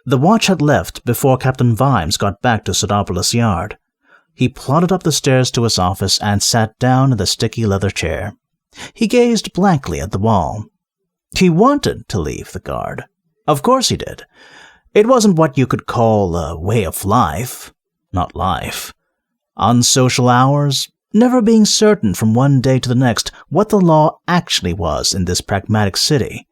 The watch had left before Captain Vimes got back to Sidopolis Yard. He plodded up the stairs to his office and sat down in the sticky leather chair. He gazed blankly at the wall. He wanted to leave the guard. Of course he did. It wasn't what you could call a way of life. Not life. Unsocial hours, never being certain from one day to the next what the law actually was in this pragmatic city.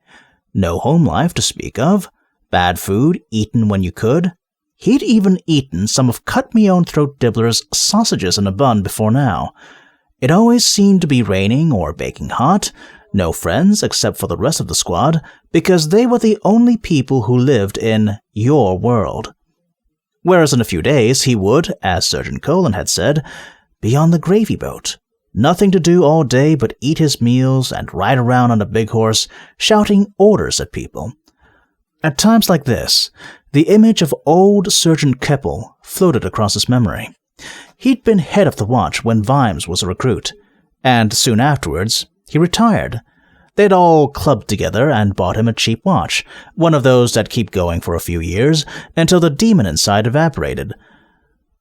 No home life to speak of. Bad food, eaten when you could. He'd even eaten some of Cut-Me-Own-Throat Dibbler's sausages in a bun before now. It always seemed to be raining or baking hot. No friends except for the rest of the squad, because they were the only people who lived in your world. Whereas in a few days he would, as Sergeant Colin had said, be on the gravy boat. Nothing to do all day but eat his meals and ride around on a big horse, shouting orders at people. At times like this, the image of old Sergeant Keppel floated across his memory. He'd been head of the watch when Vimes was a recruit, and soon afterwards, he retired. They'd all clubbed together and bought him a cheap watch, one of those that keep going for a few years until the demon inside evaporated.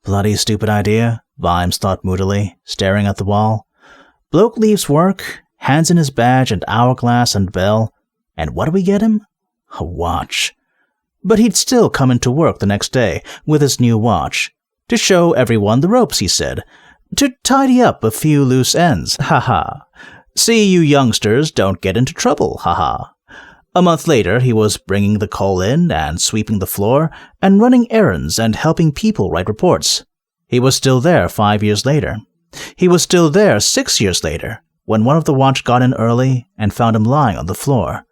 Bloody stupid idea, Vimes thought moodily, staring at the wall. Bloke leaves work, hands in his badge and hourglass and bell, and what do we get him? A watch. But he'd still come into work the next day with his new watch. To show everyone the ropes, he said. To tidy up a few loose ends, ha-ha. See you youngsters don't get into trouble, ha-ha. A month later, he was bringing the coal in and sweeping the floor and running errands and helping people write reports. He was still there 5 years later. He was still there 6 years later when one of the watch got in early and found him lying on the floor.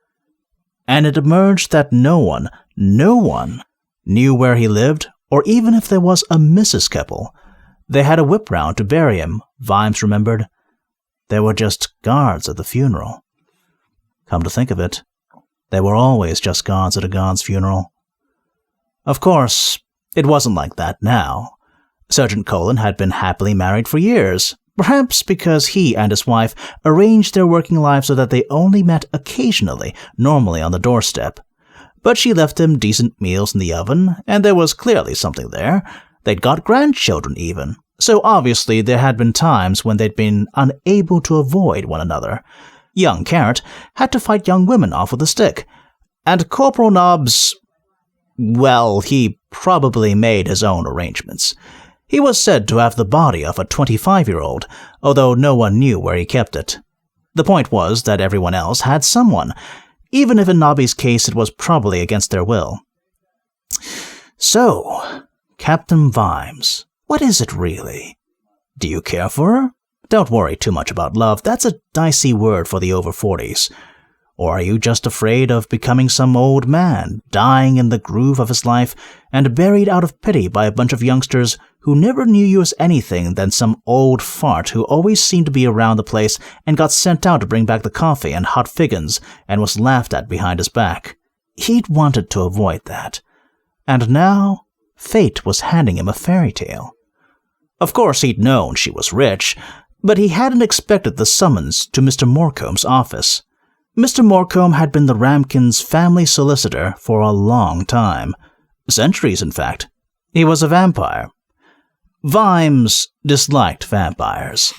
And it emerged that no one knew where he lived or even if there was a Mrs. Keppel. They had a whip round to bury him, Vimes remembered. There were just guards at the funeral. Come to think of it, there were always just guards at a guard's funeral. Of course, it wasn't like that now. Sergeant Colin had been happily married for years, perhaps because he and his wife arranged their working lives so that they only met occasionally, normally on the doorstep. But she left him decent meals in the oven, and there was clearly something there. They'd got grandchildren even, so obviously there had been times when they'd been unable to avoid one another. Young Carrot had to fight young women off with a stick, and Corporal Nobbs, well, he probably made his own arrangements. He was said to have the body of a 25-year-old, although no one knew where he kept it. The point was that everyone else had someone, even if in Nobby's case it was probably against their will. So, Captain Vimes, what is it really? Do you care for her? Don't worry too much about love, that's a dicey word for the over 40s. Or are you just afraid of becoming some old man, dying in the groove of his life, and buried out of pity by a bunch of youngsters who never knew you as anything than some old fart who always seemed to be around the place and got sent out to bring back the coffee and hot figgins and was laughed at behind his back? He'd wanted to avoid that. And now, fate was handing him a fairy tale. Of course he'd known she was rich, but he hadn't expected the summons to Mr. Morecombe's office. Mr. Morecombe had been the Ramkins' family solicitor for a long time. Centuries, in fact. He was a vampire. Vimes disliked vampires.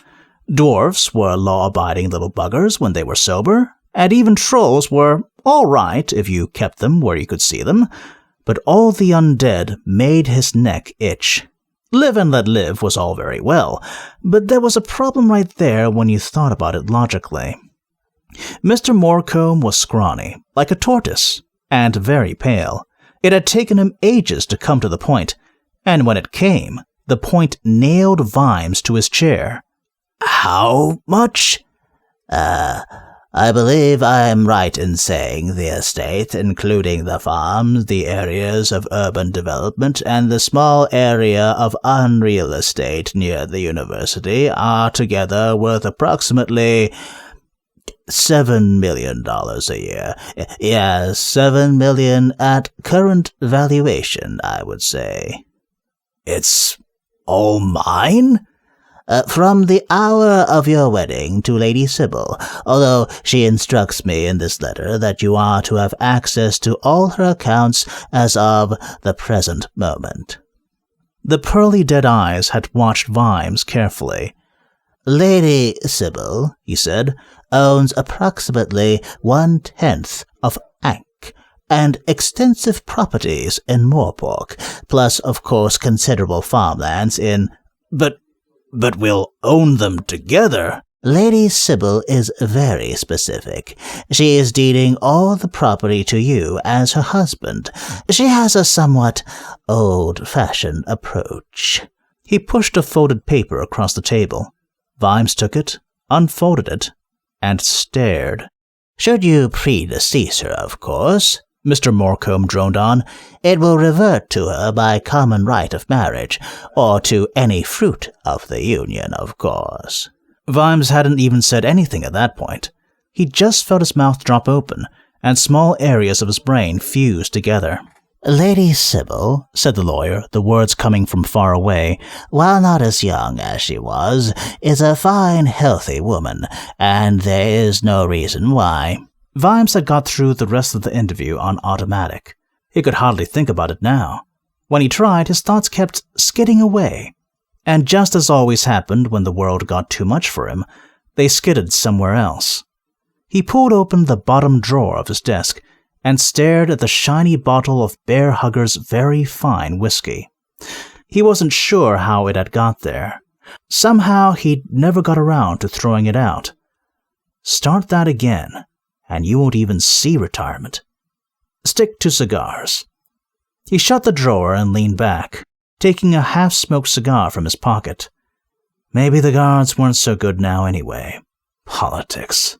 Dwarfs were law-abiding little buggers when they were sober, and even trolls were all right if you kept them where you could see them, but all the undead made his neck itch. Live and let live was all very well, but there was a problem right there when you thought about it logically. Mr. Morecombe was scrawny, like a tortoise, and very pale. It had taken him ages to come to the point, and when it came, the point nailed Vimes to his chair. How much? I believe I am right in saying the estate, including the farms, the areas of urban development, and the small area of unreal estate near the university, are together worth approximately $7 million a year. Yes, $7 million at current valuation, I would say. It's all mine? From the hour of your wedding to Lady Sybil, although she instructs me in this letter that you are to have access to all her accounts as of the present moment." The pearly dead eyes had watched Vimes carefully. "Lady Sybil," he said, "owns approximately 1/10 of Ankh and extensive properties in Moorpork, plus, of course, considerable farmlands in—" But we'll own them together." "Lady Sybil is very specific. She is deeding all the property to you as her husband. She has a somewhat old-fashioned approach." He pushed a folded paper across the table. Vimes took it, unfolded it, and stared. "Should you predecease her, of course," Mr. Morecombe droned on, "it will revert to her by common right of marriage, or to any fruit of the union, of course." Vimes hadn't even said anything at that point. He just felt his mouth drop open, and small areas of his brain fuse together. "Lady Sybil," said the lawyer, the words coming from far away, "while not as young as she was, is a fine, healthy woman, and there is no reason why—" Vimes had got through the rest of the interview on automatic. He could hardly think about it now. When he tried, his thoughts kept skidding away. And just as always happened when the world got too much for him, they skidded somewhere else. He pulled open the bottom drawer of his desk and stared at the shiny bottle of Bear Hugger's very fine whiskey. He wasn't sure how it had got there. Somehow he'd never got around to throwing it out. Start that again, and you won't even see retirement. Stick to cigars. He shut the drawer and leaned back, taking a half-smoked cigar from his pocket. Maybe the guards weren't so good now anyway. Politics.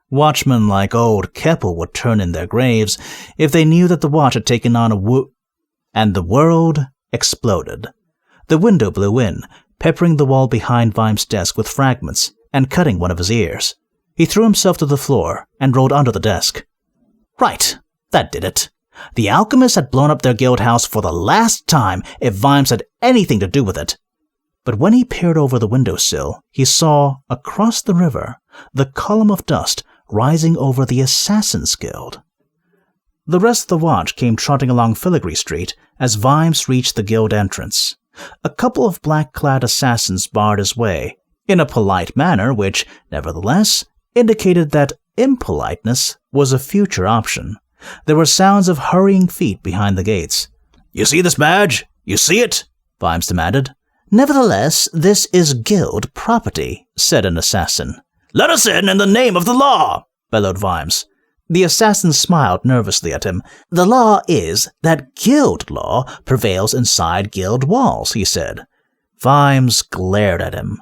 Watchmen like old Keppel would turn in their graves if they knew that the watch had taken on and the world exploded. The window blew in, peppering the wall behind Vimes' desk with fragments and cutting one of his ears. He threw himself to the floor and rolled under the desk. Right, that did it. The alchemists had blown up their guild house for the last time if Vimes had anything to do with it. But when he peered over the windowsill, he saw, across the river, the column of dust rising over the Assassin's Guild. The rest of the watch came trotting along Filigree Street as Vimes reached the guild entrance. A couple of black-clad assassins barred his way, in a polite manner which, nevertheless, indicated that impoliteness was a future option. There were sounds of hurrying feet behind the gates. "You see this badge? You see it?" Vimes demanded. "Nevertheless, this is guild property," said an assassin. "Let us in the name of the law!" bellowed Vimes. The assassin smiled nervously at him. "The law is that guild law prevails inside guild walls," he said. Vimes glared at him.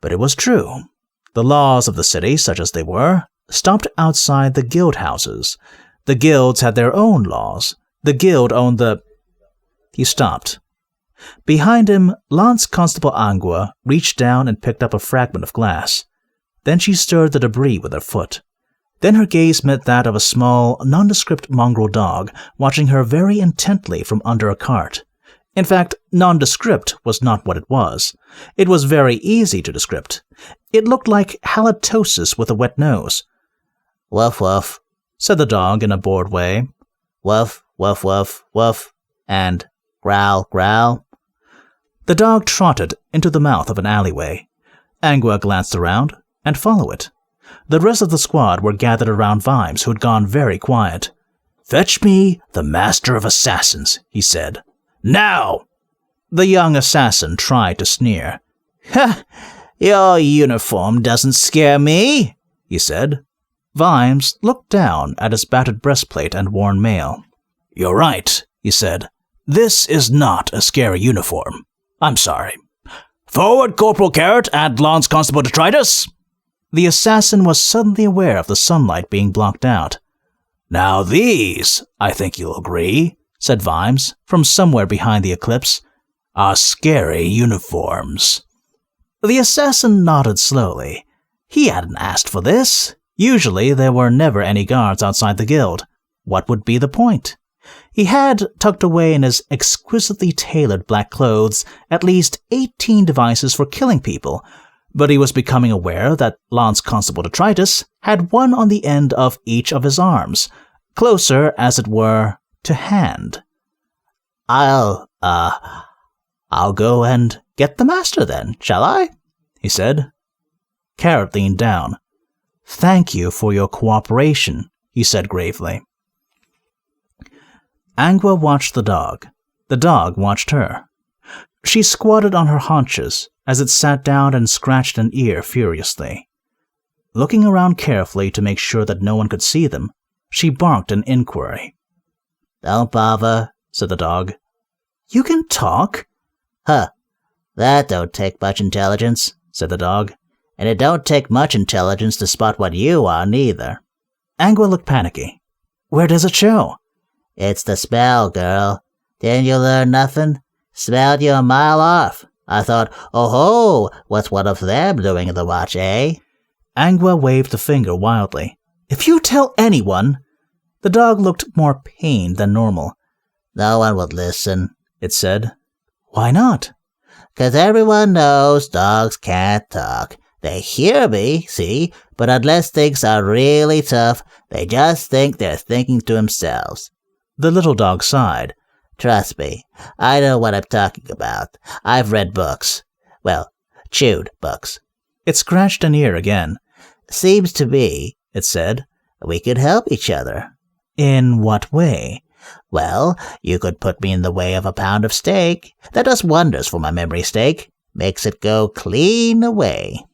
But it was true. The laws of the city, such as they were, stopped outside the guild houses. The guilds had their own laws. The guild owned the... He stopped. Behind him, Lance Constable Angua reached down and picked up a fragment of glass. Then she stirred the debris with her foot. Then her gaze met that of a small, nondescript mongrel dog watching her very intently from under a cart. In fact, nondescript was not what it was. It was very easy to descript. It looked like halitosis with a wet nose. "Woof, woof," said the dog in a bored way. "Woof, woof, woof, woof," and "growl, growl." The dog trotted into the mouth of an alleyway. Angua glanced around and followed it. The rest of the squad were gathered around Vimes, who had gone very quiet. "Fetch me the Master of Assassins," he said. "Now!" The young assassin tried to sneer. "Ha! Your uniform doesn't scare me," he said. Vimes looked down at his battered breastplate and worn mail. "You're right," he said. "This is not a scary uniform. I'm sorry. Forward, Corporal Carrot and Lance Constable Detritus!" The assassin was suddenly aware of the sunlight being blocked out. "Now these, I think you'll agree," said Vimes, from somewhere behind the eclipse, "are scary uniforms." The assassin nodded slowly. He hadn't asked for this. Usually there were never any guards outside the guild. What would be the point? He had, tucked away in his exquisitely tailored black clothes, at least 18 devices for killing people, but he was becoming aware that Lance Constable Detritus had one on the end of each of his arms, closer, as it were, to hand. I'll go and get the master then, shall I? He said. Carrot leaned down. Thank you for your cooperation, he said gravely. Angua watched the dog. The dog watched her. She squatted on her haunches as it sat down and scratched an ear furiously. Looking around carefully to make sure that no one could see them, she barked an inquiry. Don't bother, said the dog. You can talk? Huh. That don't take much intelligence, said the dog. And it don't take much intelligence to spot what you are, neither. Angua looked panicky. Where does it show? It's the smell, girl. Didn't you learn nothing? Smelled you a mile off. I thought, oh-ho, what's one of them doing in the watch, eh? Angua waved a finger wildly. If you tell anyone... The dog looked more pained than normal. No one would listen, it said. Why not? 'Cause everyone knows dogs can't talk. They hear me, see, but unless things are really tough, they just think they're thinking to themselves. The little dog sighed. Trust me, I know what I'm talking about. I've read books. Well, chewed books. It scratched an ear again. Seems to me, it said, we could help each other. In what way? Well, you could put me in the way of a pound of steak. That does wonders for my memory steak. Makes it go clean away.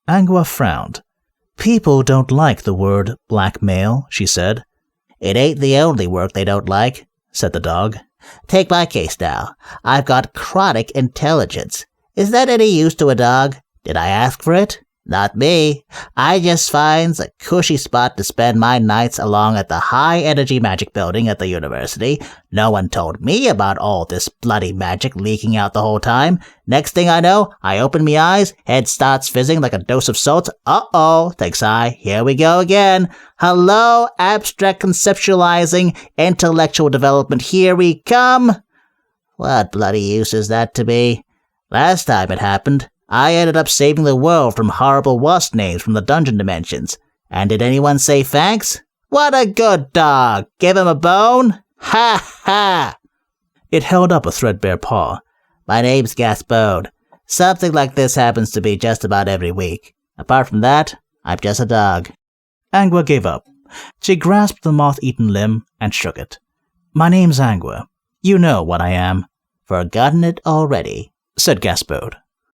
Angua frowned. People don't like the word blackmail, she said. It ain't the only word they don't like, said the dog. Take my case now. I've got chronic intelligence. Is that any use to a dog? Did I ask for it? Not me. I just finds a cushy spot to spend my nights along at the high-energy magic building at the university. No one told me about all this bloody magic leaking out the whole time. Next thing I know, I open me eyes, head starts fizzing like a dose of salt. Uh-oh, thinks I. Here we go again. Hello, abstract conceptualizing, intellectual development, here we come. What bloody use is that to me? Last time it happened, I ended up saving the world from horrible wasp names from the dungeon dimensions. And did anyone say thanks? What a good dog! Give him a bone? Ha ha! It held up a threadbare paw. My name's Gaspode. Something like this happens to me just about every week. Apart from that, I'm just a dog. Angua gave up. She grasped the moth-eaten limb and shook it. My name's Angua. You know what I am. Forgotten it already, said Gaspode.